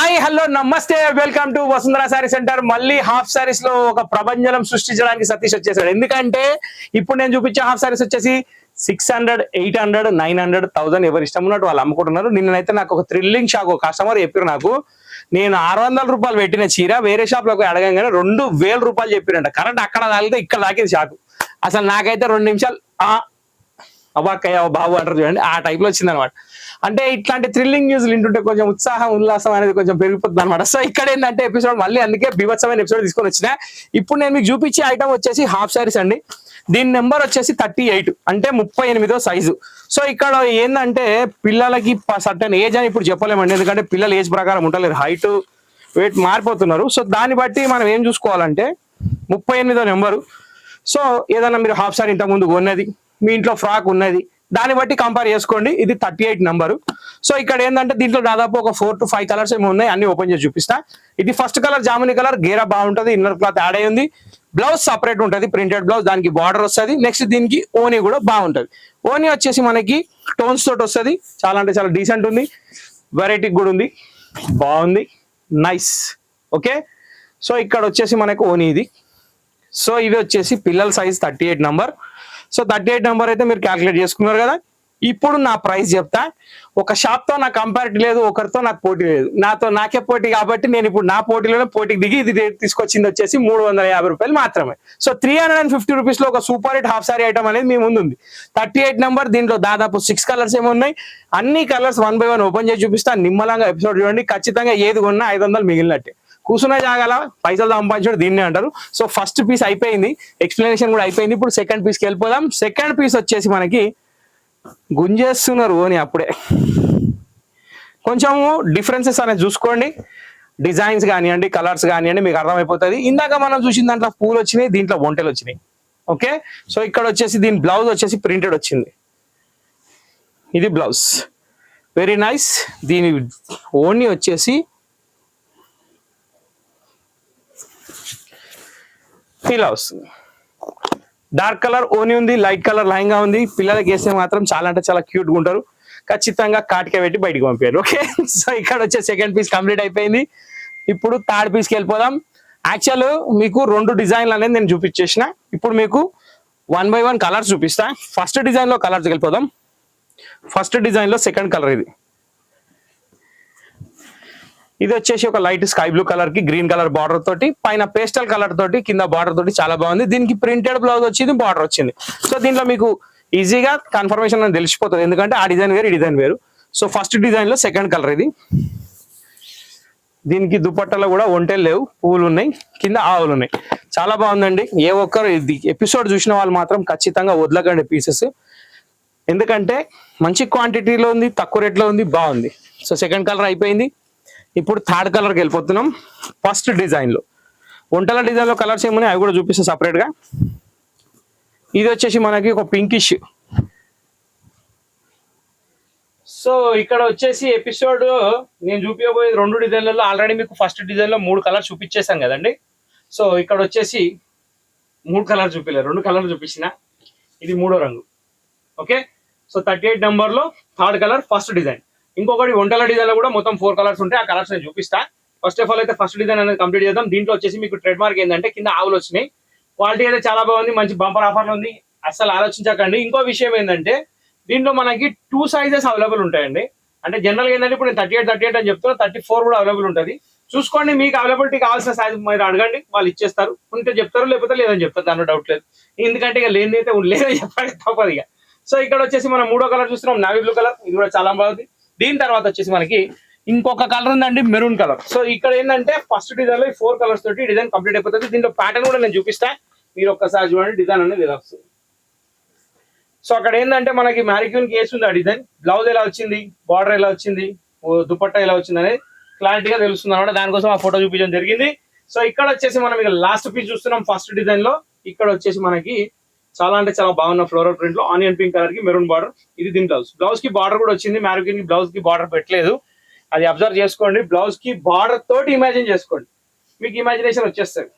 Hi hello నమస్తే welcome to Vasundhara sorry centre. మళ్ళీ half saris లో ఒక ప్రభంజనం సృష్టించడానికి సతీష్ వచ్చేసాడు. ఎందుకంటే ఇప్పుడు నేను చూపించే హాఫ్ సారీస్ వచ్చేసి 600, 800, 900, 1000 ఎవరు ఇష్టం ఉన్నట్టు వాళ్ళు అమ్ముకుంటున్నారు. నిన్నైతే నాకు ఒక థ్రిల్లింగ్ షాక్ కస్టమర్ చెప్పారు. నాకు నేను 600 రూపాయలు పెట్టిన చీర వేరే షాప్ లో అడగంగానే 2000 రూపాయలు చెప్పారంట. కరెంట్ అక్కడ తాగితే ఇక్కడ తాకింది షాక్. అసలు నాకైతే 2 నిమిషాలు అవాక్కయ్య బాబు అంటారు చూడండి, ఆ టైప్ లో వచ్చింది అనమాట. అంటే ఇట్లాంటి థ్రిల్లింగ్ న్యూస్ వింటుంటే కొంచెం ఉత్సాహం ఉల్లాసం అనేది కొంచెం పెరిగిపోతుంది అనమాట. సో ఇక్కడ ఏంటంటే ఎపిసోడ్ మళ్ళీ అందుకే బీభత్సమైన ఎపిసోడ్ తీసుకొని వచ్చిన. ఇప్పుడు నేను మీకు చూపించే ఐటమ్ వచ్చేసి హాఫ్ సారీస్ అండి. దీని నెంబర్ వచ్చేసి 38 అంటే 38వ సైజు. సో ఇక్కడ ఏంటంటే పిల్లలకి సర్టన్ ఏజ్ అని ఇప్పుడు చెప్పలేమండి, ఎందుకంటే పిల్లల ఏజ్ ప్రకారం ఉండలేరు, హైట్ వెయిట్ మారిపోతున్నారు. సో దాన్ని బట్టి మనం ఏం చూసుకోవాలంటే 38వ నెంబరు. సో ఏదైనా మీరు హాఫ్ సారీ ఇంతకు ముందు కొన్నది, మీ ఇంట్లో ఫ్రాక్ ఉన్నది, దాన్ని బట్టి కంపేర్ చేసుకోండి. ఇది 38 నెంబరు. సో ఇక్కడ ఏంటంటే దీంట్లో దాదాపు ఒక 4 to 5 కలర్స్ ఏమి ఉన్నాయి, అన్ని ఓపెన్ చేసి చూపిస్తా. ఇది ఫస్ట్ కలర్ జాముని కలర్, గేరా బాగుంటుంది, ఇన్నర్ క్లాత్ యాడ్ అయ్యి ఉంది, బ్లౌజ్ సపరేట్ ఉంటుంది, ప్రింటెడ్ బ్లౌజ్, దానికి బార్డర్ వస్తుంది. నెక్స్ట్ దీనికి ఓనీ కూడా బాగుంటుంది. ఓనీ వచ్చేసి మనకి టోన్స్ తోటి వస్తుంది, చాలా అంటే చాలా డీసెంట్ ఉంది, వెరైటీ కూడా ఉంది, బాగుంది, నైస్. ఓకే, సో ఇక్కడ వచ్చేసి మనకు ఓనీ ఇది. సో ఇవి వచ్చేసి పిల్లల సైజ్ 38 నెంబర్. సో 38 నెంబర్ అయితే మీరు క్యాల్కులేట్ చేసుకున్నారు కదా. ఇప్పుడు నా ప్రైస్ చెప్తా. ఒక షాప్ తో నాకు కంపారిటీ లేదు, ఒకరితో నాకు పోటీ లేదు, నాకే పోటీ కాబట్టి నేను ఇప్పుడు నా పోటీలోనే పోటీకి దిగి ఇది తీసుకొచ్చింది వచ్చేసి 350 రూపాయలు మాత్రమే. సో 350 రూపీస్ లో ఒక super hit half sorry item అనేది మీ ముందు ఉంది. 38 నెంబర్, దీంట్లో దాదాపు 6 కలర్స్ ఏమో ఉన్నాయి. అన్ని కలర్స్ 1 by 1 ఓపెన్ చేసి చూపిస్తా. నిమ్మలంగా ఎపిసోడ్ చూడండి. ఖచ్చితంగా ఏది కొన్నా 500 మిగిలినట్టే. కూర్చునే జాగాల పైసలు సంపాదించడం దీన్నే అంటారు. సో ఫస్ట్ పీస్ అయిపోయింది, ఎక్స్ప్లెనేషన్ కూడా అయిపోయింది. ఇప్పుడు సెకండ్ పీస్కి వెళ్ళిపోదాం. సెకండ్ పీస్ వచ్చేసి మనకి గుంజేస్తున్నారు ఓని, అప్పుడే కొంచెము డిఫరెన్సెస్ అనేది చూసుకోండి. డిజైన్స్ కానివ్వండి, కలర్స్ కానివ్వండి, మీకు అర్థమైపోతుంది. ఇందాక మనం చూసిన దాంట్లో పూలు వచ్చినాయి, దీంట్లో ఒంటెలు వచ్చినాయి. ఓకే, సో ఇక్కడ వచ్చేసి దీని బ్లౌజ్ వచ్చేసి ప్రింటెడ్ వచ్చింది. ఇది బ్లౌజ్, వెరీ నైస్. దీని ఓని వచ్చేసి ఇలా వస్తుంది. డార్క్ కలర్ ఓని ఉంది, లైట్ కలర్ లైంగా ఉంది. పిల్లలకి వేస్తే మాత్రం చాలా అంటే చాలా క్యూట్ గా ఉంటారు. ఖచ్చితంగా కాటికే పెట్టి బయటికి పంపారు. ఓకే, సో ఇక్కడ వచ్చే సెకండ్ పీస్ కంప్లీట్ అయిపోయింది. ఇప్పుడు థర్డ్ పీస్కి వెళ్ళిపోదాం. యాక్చువల్ మీకు 2 డిజైన్లు అనేది నేను చూపించేసిన. ఇప్పుడు మీకు 1 by 1 కలర్స్ చూపిస్తా. ఫస్ట్ డిజైన్ లో కలర్స్ వెళ్ళిపోదాం. ఫస్ట్ డిజైన్ లో సెకండ్ కలర్ ఇది. ఇది వచ్చేసి ఒక లైట్ స్కై బ్లూ కలర్ కి గ్రీన్ కలర్ బార్డర్ తోటి, పైన పేస్టల్ కలర్ తోటి, కింద బార్డర్ తోటి చాలా బాగుంది. దీనికి ప్రింటెడ్ బ్లౌజ్ వచ్చింది, బార్డర్ వచ్చింది. సో దీంట్లో మీకు ఈజీగా కన్ఫర్మేషన్ అని తెలిసిపోతుంది, ఎందుకంటే ఆ డిజైన్ వేరు, ఈ డిజైన్ వేరు. సో ఫస్ట్ డిజైన్ లో సెకండ్ కలర్ ఇది. దీనికి దుపట్టలో కూడా ఒంటెలు లేవు, పువ్వులు ఉన్నాయి, కింద ఆవులు ఉన్నాయి. చాలా బాగుందండి. ఏ ఒక్కరు ఇది ఎపిసోడ్ చూసిన వాళ్ళు మాత్రం ఖచ్చితంగా వదలకండి పీసెస్, ఎందుకంటే మంచి క్వాంటిటీలో ఉంది, తక్కువ రేట్లో ఉంది, బాగుంది. సో సెకండ్ కలర్ అయిపోయింది. ఇప్పుడు థర్డ్ కలర్కి వెళ్ళిపోతున్నాం. ఫస్ట్ డిజైన్లో ఒంటల డిజైన్లో కలర్స్ ఏమున్నాయి అవి కూడా చూపిస్తాం సపరేట్గా. ఇది వచ్చేసి మనకి ఒక పింకిష్. సో ఇక్కడ వచ్చేసి ఎపిసోడ్ నేను చూపించబోయేది 2 డిజైన్లలో. ఆల్రెడీ మీకు ఫస్ట్ డిజైన్లో 3 కలర్స్ చూపించేసాం కదండి. సో ఇక్కడ వచ్చేసి 3 కలర్ చూపించలేదు, 2 కలర్లు చూపించిన. ఇది 3వ రంగు. ఓకే, సో 38 నెంబర్లో థర్డ్ కలర్ ఫస్ట్ డిజైన్. ఇంకొకటి ఒంటల డిజైన్ లో కూడా మొత్తం 4 కలర్స్ ఉంటాయి. ఆ కలర్స్ నేను చూపిస్తా. ఫస్ట్ ఆఫ్ ఆల్ అయితే ఫస్ట్ డిజైన్ అనేది కంప్లీట్ చేద్దాం. దీంట్లో వచ్చేసి మీకు ట్రేడ్ మార్క్ ఏంటంటే కింద ఆవులు వచ్చినాయి. క్వాలిటీ అయితే చాలా బాగుంది, మంచి బంపర్ ఆఫర్లు ఉంది, అస్సలు ఆలోచించకండి. ఇంకో విషయం ఏంటంటే దీంట్లో మనకి 2 సైజెస్ అవైలబుల్ ఉంటాయండి. అంటే జనరల్గా ఏంటంటే ఇప్పుడు నేను 38 అని చెప్తున్నా, 34 కూడా అవైలబుల్ ఉంటుంది. చూసుకోండి, మీకు అవైలబిలిటీ కావాల్సిన సైజ్ మీరు అడగండి, వాళ్ళు ఇచ్చేస్తారు. ఉంటే చెప్తారు, లేకపోతే లేదని చెప్తారు, దాంట్లో డౌట్ లేదు. ఎందుకంటే ఇక లేని అయితే లేదని చెప్పాలి, తప్పదు ఇక. సో ఇక్కడ వచ్చేసి మనం 3వ కలర్ చూస్తున్నాం, నావీ బ్లూ కలర్. ఇది కూడా చాలా బాగుంది. దీని తర్వాత వచ్చేసి మనకి ఇంకొక కలర్ ఉందండి, మెరూన్ కలర్. సో ఇక్కడ ఏంటంటే ఫస్ట్ డిజైన్ లో 4 కలర్స్ తోటి డిజైన్ కంప్లీట్ అయిపోతుంది. దీంట్లో ప్యాటర్న్ కూడా నేను చూపిస్తా, మీరు ఒక్కసారి చూడండి. డిజైన్ అనేది ఇలా వస్తుంది. సో అక్కడ ఏంటంటే మనకి మ్యారిక్యూన్ కేసు ఉంది. ఆ డిజైన్ బ్లౌజ్ ఎలా వచ్చింది, బార్డర్ ఎలా వచ్చింది, దుపట్టా ఎలా వచ్చింది అనేది క్లారిటీగా తెలుస్తుంది అనమాట. దానికోసం ఆ ఫోటో చూపించడం జరిగింది. సో ఇక్కడ వచ్చేసి మనం ఇక లాస్ట్ పీస్ చూస్తున్నాం ఫస్ట్ డిజైన్ లో. ఇక్కడ వచ్చేసి మనకి చాలా అంటే చాలా బాగున్న ఫ్లోరల్ ప్రింట్ లో ఆనియన్ పింక్ కలర్ కి మెరూన్ బార్డర్. ఇది దీని బ్లౌజ్. బ్లౌజ్ కి బార్డర్ కూడా వచ్చింది. మ్యారిక్యూన్ కి బ్లౌజ్ కి బార్డర్ పెట్టలేదు, అది అబ్జర్వ్ చేసుకోండి. బ్లౌజ్ కి బార్డర్ తోటి ఇమాజిన్ చేసుకోండి, మీకు ఇమాజినేషన్ వచ్చేస్తుంది.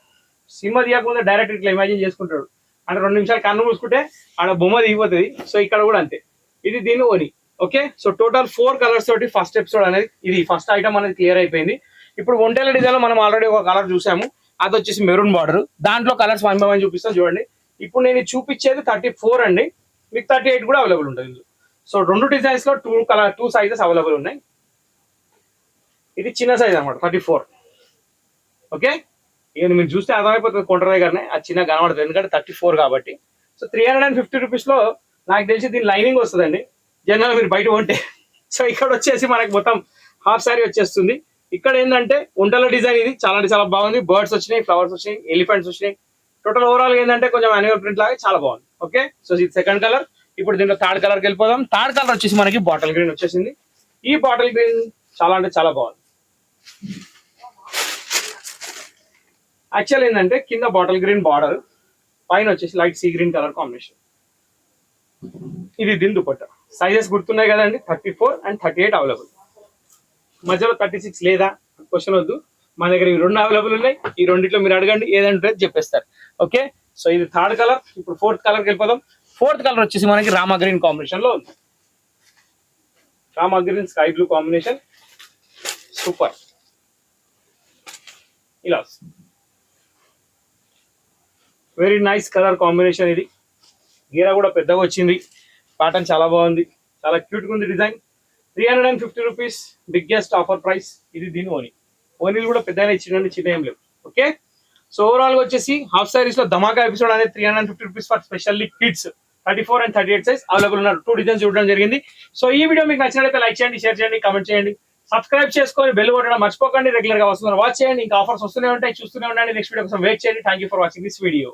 సినిమా తీయకుండా డైరెక్ట్ ఇట్లా ఇమాజిన్ చేసుకుంటాడు. అంటే 2 నిమిషాలు కన్ను మూసుకుంటే ఆడ బొమ్మ దిగిపోతుంది. సో ఇక్కడ కూడా అంతే. ఇది దీని ఓని. ఓకే, సో టోటల్ 4 కలర్స్ తోటి ఫస్ట్ ఎపిసోడ్ అనేది, ఇది ఫస్ట్ ఐటమ్ అనేది క్లియర్ అయిపోయింది. ఇప్పుడు ఒంటెల డిజైన్ లో మనం ఆల్రెడీ ఒక కలర్ చూసాము, అది వచ్చేసి మెరూన్ బార్డర్. దాంట్లో కలర్స్ 1 by 1 చూపిస్తాను చూడండి. ఇప్పుడు నేను చూపించేది 34 అండి, మీకు 38 కూడా అవైలబుల్ ఉంటుంది. సో 2 డిజైన్స్ లో 2 సైజెస్ అవైలబుల్ ఉన్నాయి. ఇది చిన్న సైజ్ అనమాట 34. ఓకే, ఇక మీరు చూస్తే అర్థమైపోతుంది కొంటర దగ్గరనే అది చిన్న కనబడుతుంది, ఎందుకంటే 34 కాబట్టి. సో 350 రూపీస్ లో నాకు తెలిసి దీని లైనింగ్ వస్తుందండి జనరల్ మీరు బయట కొంటే. సో ఇక్కడ వచ్చేసి మనకి మొత్తం హాఫ్ సారీ వచ్చేస్తుంది. ఇక్కడ ఏంటంటే ఒంటల డిజైన్, ఇది చాలా అంటే చాలా బాగుంది. బర్డ్స్ వచ్చినాయి, ఫ్లవర్స్ వచ్చినాయి, ఎలిఫెంట్స్ వచ్చినాయి. టోటల్ ఓవరాల్ ఏంటంటే కొంచెం యానిమల్ ప్రింట్ లాగా చాలా బాగుంది. ఓకే, సో ఇది సెకండ్ కలర్. ఇప్పుడు దీంట్లో థర్డ్ కలర్కి వెళ్ళిపోదాం. థర్డ్ కలర్ వచ్చేసి మనకి బాటిల్ గ్రీన్ వచ్చేసింది. ఈ బాటిల్ గ్రీన్ చాలా అంటే చాలా బాగుంది. యాక్చువల్ ఏంటంటే కింద బాటిల్ గ్రీన్ బార్డర్, పైన వచ్చేసి light sea green colour combination. ఇది దీని దుపట్టా. సైజెస్ గుర్తున్నాయి కదండి, 34 and 38 అవైలబుల్. మధ్యలో 36 లేదా క్వశ్చన్ వద్దు, మా దగ్గర ఈ 2 అవైలబుల్ ఉన్నాయి. ఈ రెండిట్లో మీరు అడగండి, ఏదంటే చెప్పేస్తారు. ఓకే, సో ఇది థర్డ్ కలర్. ఇప్పుడు ఫోర్త్ కలర్కి వెళ్ళిపోదాం. ఫోర్త్ కలర్ వచ్చేసి మనకి రామా గ్రీన్ కాంబినేషన్ లో ఉంది. Rama green sky blue combination, super. ఇలా వెరీ నైస్ కలర్ కాంబినేషన్. ఇది గీర కూడా పెద్దగా వచ్చింది, ప్యాటర్న్ చాలా బాగుంది, చాలా క్యూట్ గా ఉంది design. 350 rupees biggest offer price. ఇది దీని ఓనీలు కూడా పెద్దగా ఇచ్చిందండి, చిన్న ఏం లేవు. ఓకే, సో ఓవరాల్ గా వచ్చేసి హాఫ్ సారీస్ లో ధమాకా ఎపిసోడ్ అనేది 350 rupees for specially kids. 34 and 38 size available ఉన్నారు. 2 డిజైన్స్ చూడడం జరిగింది. సో ఈ వీడియో మీకు నచ్చినట్లయితే లైక్ చేయండి, షేర్ చేయండి, కామెంట్ చేయండి, సబ్స్క్రైబ్ చేసుకొని బెల్ కొట్టడం మర్చిపోకండి. రెగ్యులర్ గా వస్తున్నారు వాచ్ చేయండి, ఇంకా ఆఫర్స్ వస్తూనే ఉంటాయి, చూస్తూనే ఉండండి. నెక్స్ట్ వీడియో కోసం వెయిట్ చేయండి. Thank you for watching this video.